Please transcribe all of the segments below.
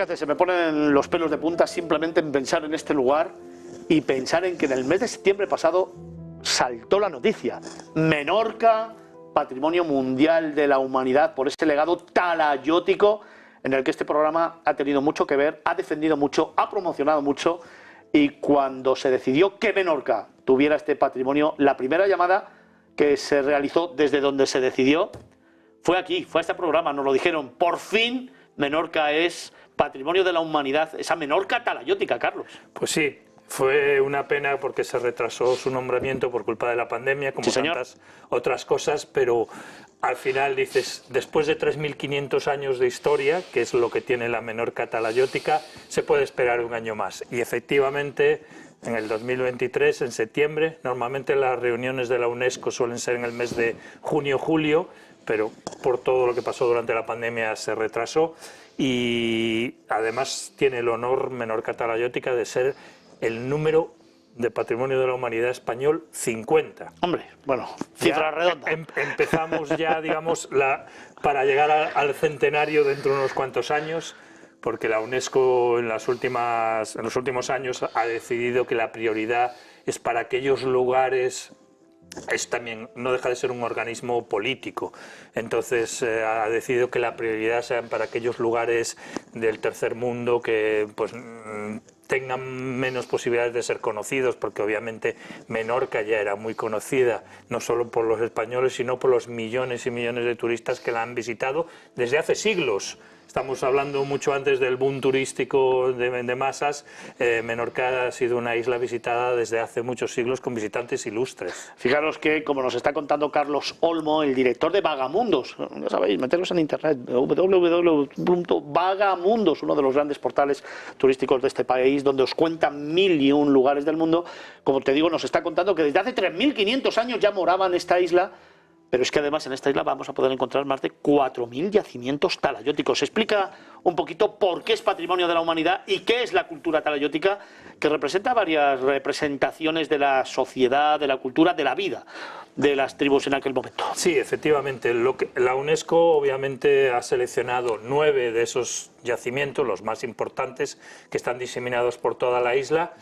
Fíjate, se me ponen los pelos de punta simplemente en pensar en este lugar y pensar en que en el mes de septiembre pasado saltó la noticia. Menorca, Patrimonio Mundial de la Humanidad, por ese legado talayótico en el que este programa ha tenido mucho que ver, ha defendido mucho, ha promocionado mucho, y cuando se decidió que Menorca tuviera este patrimonio, la primera llamada que se realizó desde donde se decidió fue aquí, fue a este programa, nos lo dijeron, por fin Menorca es Patrimonio de la Humanidad, esa Menorca talayótica, Carlos. Pues sí. Fue una pena porque se retrasó su nombramiento por culpa de la pandemia, como tantas otras cosas, pero al final dices, después de 3.500 años de historia, que es lo que tiene la Menorca talayótica, se puede esperar un año más. Y efectivamente, en el 2023, en septiembre, normalmente las reuniones de la UNESCO suelen ser en el mes de junio-julio, pero por todo lo que pasó durante la pandemia se retrasó, y además tiene el honor Menorca talayótica de ser el número de Patrimonio de la Humanidad español 50. Hombre, bueno, cifra redonda. Empezamos ya, digamos, para llegar al centenario dentro de unos cuantos años, porque la UNESCO en los últimos años ha decidido que la prioridad es para aquellos lugares. Es también, no deja de ser un organismo político, entonces ha decidido que la prioridad sean para aquellos lugares del tercer mundo que pues tengan menos posibilidades de ser conocidos, porque obviamente Menorca ya era muy conocida, no solo por los españoles, sino por los millones y millones de turistas que la han visitado desde hace siglos. Estamos hablando mucho antes del boom turístico de masas. Menorca ha sido una isla visitada desde hace muchos siglos con visitantes ilustres. Fijaros que, como nos está contando Carlos Olmo, el director de Vagamundos, ya sabéis, meteros en internet, www.vagamundos, uno de los grandes portales turísticos de este país, donde os cuentan 1001 lugares del mundo, como te digo, nos está contando que desde hace 3.500 años ya moraban en esta isla. Pero es que además en esta isla vamos a poder encontrar más de 4.000 yacimientos talayóticos. Se explica un poquito por qué es Patrimonio de la Humanidad y qué es la cultura talayótica, que representa varias representaciones de la sociedad, de la cultura, de la vida de las tribus en aquel momento. Sí, efectivamente. La UNESCO obviamente ha seleccionado 9 de esos yacimientos, los más importantes, que están diseminados por toda la isla,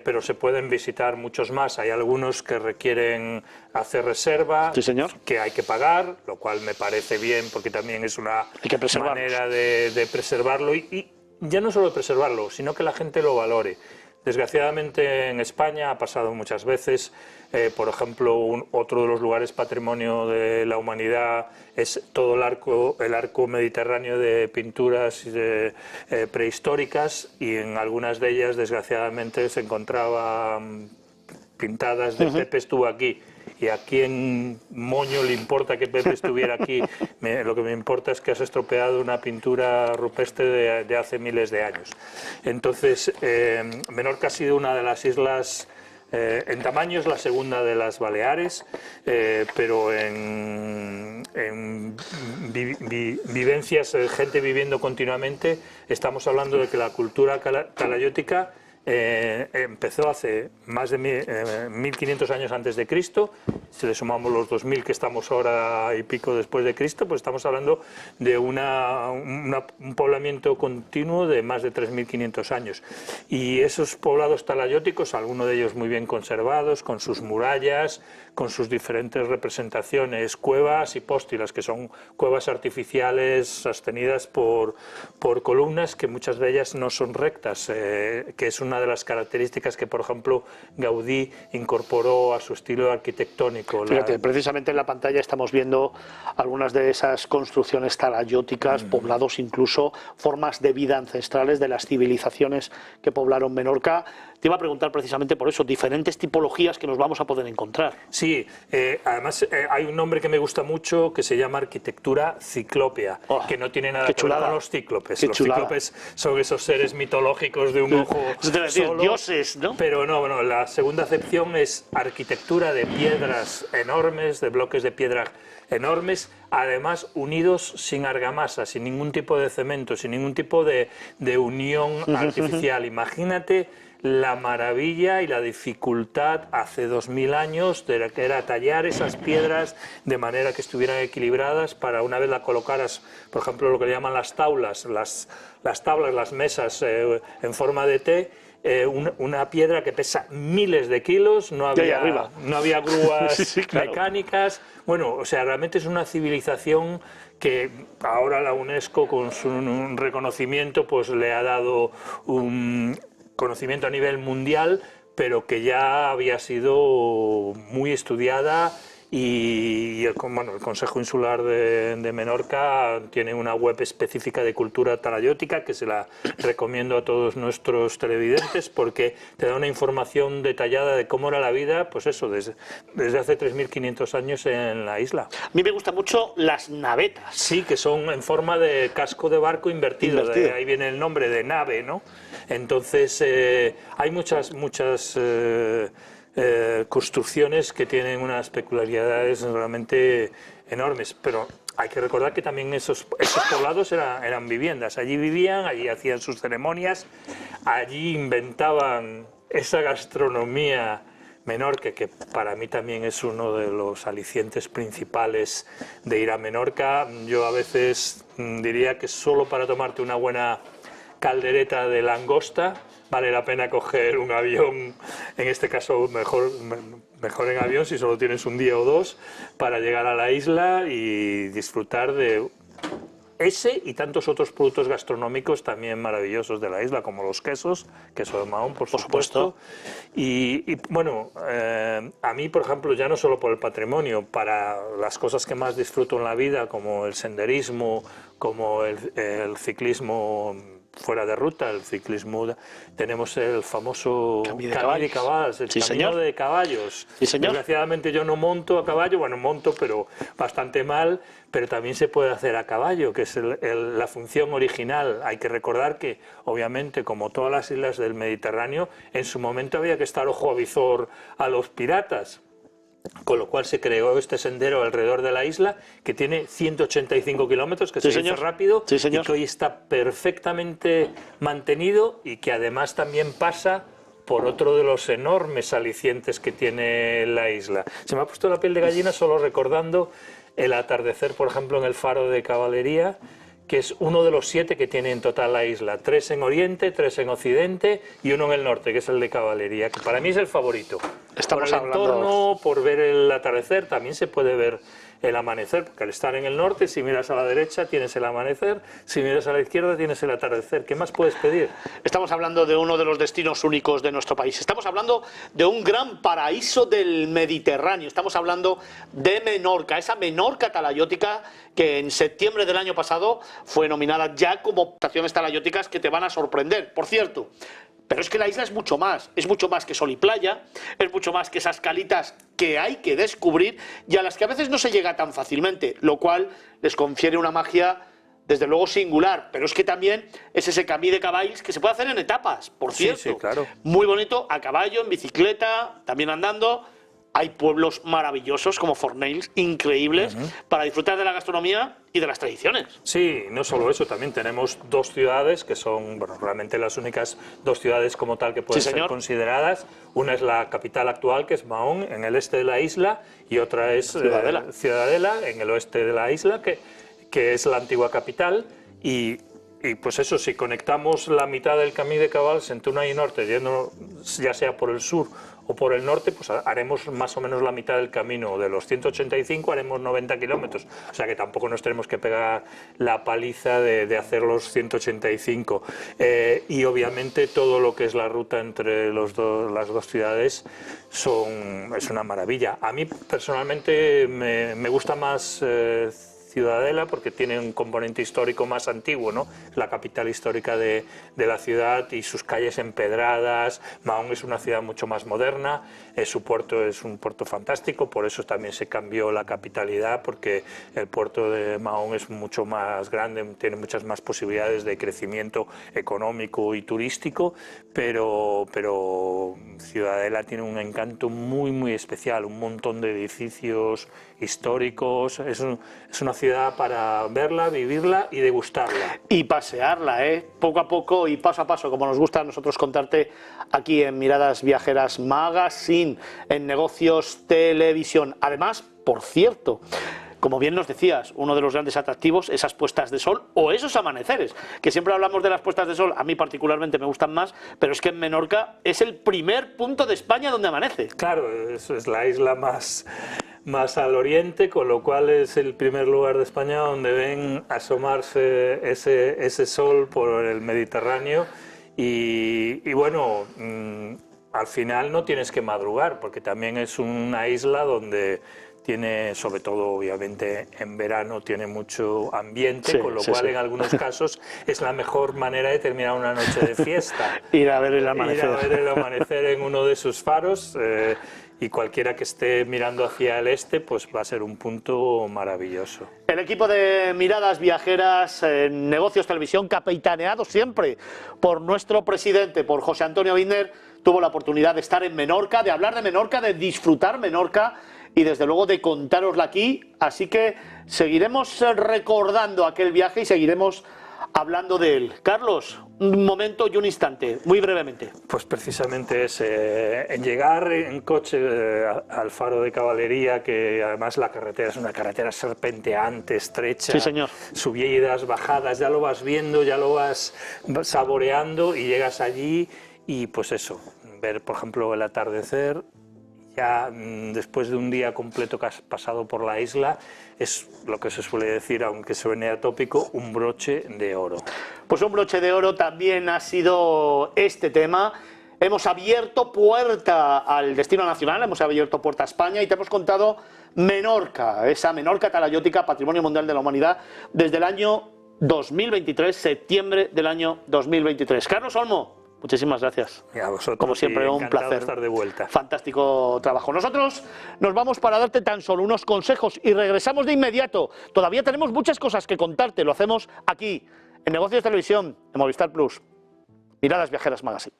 pero se pueden visitar muchos más. Hay algunos que requieren hacer reserva, sí, señor, que hay que pagar, lo cual me parece bien porque también es una manera de preservarlo y ya no solo de preservarlo, sino que la gente lo valore. Desgraciadamente en España ha pasado muchas veces, por ejemplo, otro de los lugares Patrimonio de la Humanidad es todo el arco mediterráneo de pinturas prehistóricas, y en algunas de ellas desgraciadamente se encontraban pintadas de Pepe estuvo aquí. Y a quién moño le importa que Pepe estuviera aquí. Lo que me importa es que has estropeado una pintura rupestre de hace miles de años. Entonces, Menorca ha sido una de las islas, en tamaño es la segunda de las Baleares, pero en vivencias, gente viviendo continuamente, estamos hablando de que la cultura talayótica empezó hace más de 1.500 años antes de Cristo. Si le sumamos los 2.000 que estamos ahora y pico después de Cristo, pues estamos hablando de un poblamiento continuo de más de 3.500 años. Y esos poblados talayóticos, algunos de ellos muy bien conservados, con sus murallas, con sus diferentes representaciones, cuevas y póstilas, que son cuevas artificiales sostenidas por columnas que muchas de ellas no son rectas, que es una de las características que, por ejemplo, Gaudí incorporó a su estilo arquitectónico. Fíjate, precisamente en la pantalla estamos viendo algunas de esas construcciones talayóticas, poblados incluso, formas de vida ancestrales de las civilizaciones que poblaron Menorca. Te iba a preguntar precisamente por eso, diferentes tipologías que nos vamos a poder encontrar. Sí, además hay un nombre que me gusta mucho que se llama arquitectura ciclópea, que no tiene nada que ver con los cíclopes. Los cíclopes son esos seres mitológicos de un ojo solo, dioses, ¿no? Pero no, bueno, la segunda acepción es arquitectura de piedras enormes, de bloques de piedra enormes, además unidos sin argamasa, sin ningún tipo de cemento, sin ningún tipo de unión artificial. Imagínate la maravilla y la dificultad hace 2000 años de que era tallar esas piedras de manera que estuvieran equilibradas para una vez la colocaras, por ejemplo, lo que le llaman las tablas, las tablas, las mesas en forma de T, una piedra que pesa miles de kilos, no había grúas sí, claro. mecánicas. Bueno, o sea, realmente es una civilización que ahora la UNESCO con su reconocimiento pues le ha dado un conocimiento a nivel mundial, pero que ya había sido muy estudiada. Y el Consejo Insular de Menorca tiene una web específica de cultura talayótica que se la recomiendo a todos nuestros televidentes porque te da una información detallada de cómo era la vida, pues eso, desde hace 3.500 años en la isla. A mí me gustan mucho las navetas. Sí, que son en forma de casco de barco invertido. De ahí viene el nombre de nave, ¿no? Entonces, hay muchas construcciones que tienen unas peculiaridades realmente enormes, pero hay que recordar que también esos poblados eran viviendas, allí vivían, allí hacían sus ceremonias, allí inventaban esa gastronomía Menorca, que para mí también es uno de los alicientes principales de ir a Menorca. Yo a veces diría que solo para tomarte una buena caldereta de langosta vale la pena coger un avión, en este caso mejor en avión si solo tienes un día o dos, para llegar a la isla y disfrutar de ese y tantos otros productos gastronómicos también maravillosos de la isla, como los queso de Mahón, por supuesto. Y bueno, a mí, por ejemplo, ya no solo por el patrimonio, para las cosas que más disfruto en la vida, como el senderismo, como el ciclismo fuera de ruta, el ciclismo, tenemos el famoso Camí de Cabals, el camino de caballos. Sí, señor. Desgraciadamente yo no monto a caballo, bueno, monto, pero bastante mal, pero también se puede hacer a caballo, que es la función original. Hay que recordar que, obviamente, como todas las islas del Mediterráneo, en su momento había que estar ojo a visor a los piratas. Con lo cual se creó este sendero alrededor de la isla, que tiene 185 kilómetros, que se dice rápido, y que hoy está perfectamente mantenido y que además también pasa por otro de los enormes alicientes que tiene la isla. Se me ha puesto la piel de gallina solo recordando el atardecer, por ejemplo, en el faro de Caballería, que es uno de los 7 que tiene en total la isla. 3 en Oriente, 3 en Occidente y uno en el norte, que es el de Caballería, que para mí es el favorito. Estamos por el entorno, por ver el atardecer, también se puede ver el amanecer, porque al estar en el norte, si miras a la derecha tienes el amanecer, si miras a la izquierda tienes el atardecer. ¿Qué más puedes pedir? Estamos hablando de uno de los destinos únicos de nuestro país. Estamos hablando de un gran paraíso del Mediterráneo. Estamos hablando de Menorca, esa Menorca talayótica que en septiembre del año pasado fue nominada ya como estaciones talayóticas que te van a sorprender. Por cierto, pero es que la isla es mucho más que sol y playa, es mucho más que esas calitas que hay que descubrir y a las que a veces no se llega tan fácilmente, lo cual les confiere una magia desde luego singular, pero es que también es ese Camí de Caballs que se puede hacer en etapas, por cierto. Sí, claro. Muy bonito, a caballo, en bicicleta, también andando. Hay pueblos maravillosos como Fornells, increíbles, para disfrutar de la gastronomía y de las tradiciones. Sí, no solo eso, también tenemos 2 ciudades que son, bueno, realmente las únicas 2 ciudades como tal que pueden ser consideradas. Una es la capital actual, que es Mahón, en el este de la isla, y otra es Ciudadela, en el oeste de la isla, que es la antigua capital. Y pues eso, si conectamos la mitad del Camí de Caballs entre una y norte, yendo ya sea por el sur o por el norte, pues haremos más o menos la mitad del camino. De los 185 haremos 90 kilómetros, o sea que tampoco nos tenemos que pegar la paliza de hacer los 185. Y obviamente todo lo que es la ruta entre las dos ciudades es una maravilla. A mí personalmente me gusta más Ciudadela porque tiene un componente histórico más antiguo, ¿no? Es la capital histórica de la ciudad y sus calles empedradas. Mahón es una ciudad mucho más moderna, su puerto es un puerto fantástico, por eso también se cambió la capitalidad, porque el puerto de Mahón es mucho más grande, tiene muchas más posibilidades de crecimiento económico y turístico, pero Ciudadela tiene un encanto muy, muy especial, un montón de edificios históricos, es una ciudad ciudad para verla, vivirla y degustarla. Y pasearla, poco a poco y paso a paso, como nos gusta a nosotros contarte aquí en Miradas Viajeras Magazine, en Negocios Televisión. Además, por cierto, como bien nos decías, uno de los grandes atractivos, esas puestas de sol o esos amaneceres, que siempre hablamos de las puestas de sol, a mí particularmente me gustan más, pero es que en Menorca es el primer punto de España donde amanece. Claro, eso es la isla más al oriente, con lo cual es el primer lugar de España donde ven asomarse ese sol por el Mediterráneo y bueno, al final no tienes que madrugar, porque también es una isla donde tiene, sobre todo obviamente en verano, tiene mucho ambiente, sí, con lo sí, cual sí. en algunos casos es la mejor manera de terminar una noche de fiesta. Ir a ver el amanecer. Ir a ver el amanecer en uno de sus faros, y cualquiera que esté mirando hacia el este, pues va a ser un punto maravilloso. El equipo de Miradas Viajeras, Negocios Televisión, capitaneado siempre por nuestro presidente, por José Antonio Binder, tuvo la oportunidad de estar en Menorca, de hablar de Menorca, de disfrutar Menorca y desde luego de contárosla aquí. Así que seguiremos recordando aquel viaje y seguiremos hablando de él. Carlos, un momento y un instante, muy brevemente. Pues precisamente es en llegar en coche al faro de Caballería, que además la carretera es una carretera serpenteante, estrecha, sí, señor. Subidas, bajadas, ya lo vas viendo, ya lo vas saboreando y llegas allí y pues eso, ver por ejemplo el atardecer. Ya después de un día completo que has pasado por la isla, es lo que se suele decir, aunque suene atópico, un broche de oro. Pues un broche de oro también ha sido este tema. Hemos abierto puerta al destino nacional, hemos abierto puerta a España y te hemos contado Menorca, esa Menorca talayótica, Patrimonio Mundial de la Humanidad, desde el año 2023, septiembre del año 2023. Carlos Olmo, muchísimas gracias. Y a vosotros, como siempre, un placer. Estar de vuelta. Fantástico trabajo. Nosotros nos vamos para darte tan solo unos consejos y regresamos de inmediato. Todavía tenemos muchas cosas que contarte. Lo hacemos aquí, en Negocios Televisión, en Movistar Plus. Miradas Viajeras Magazine.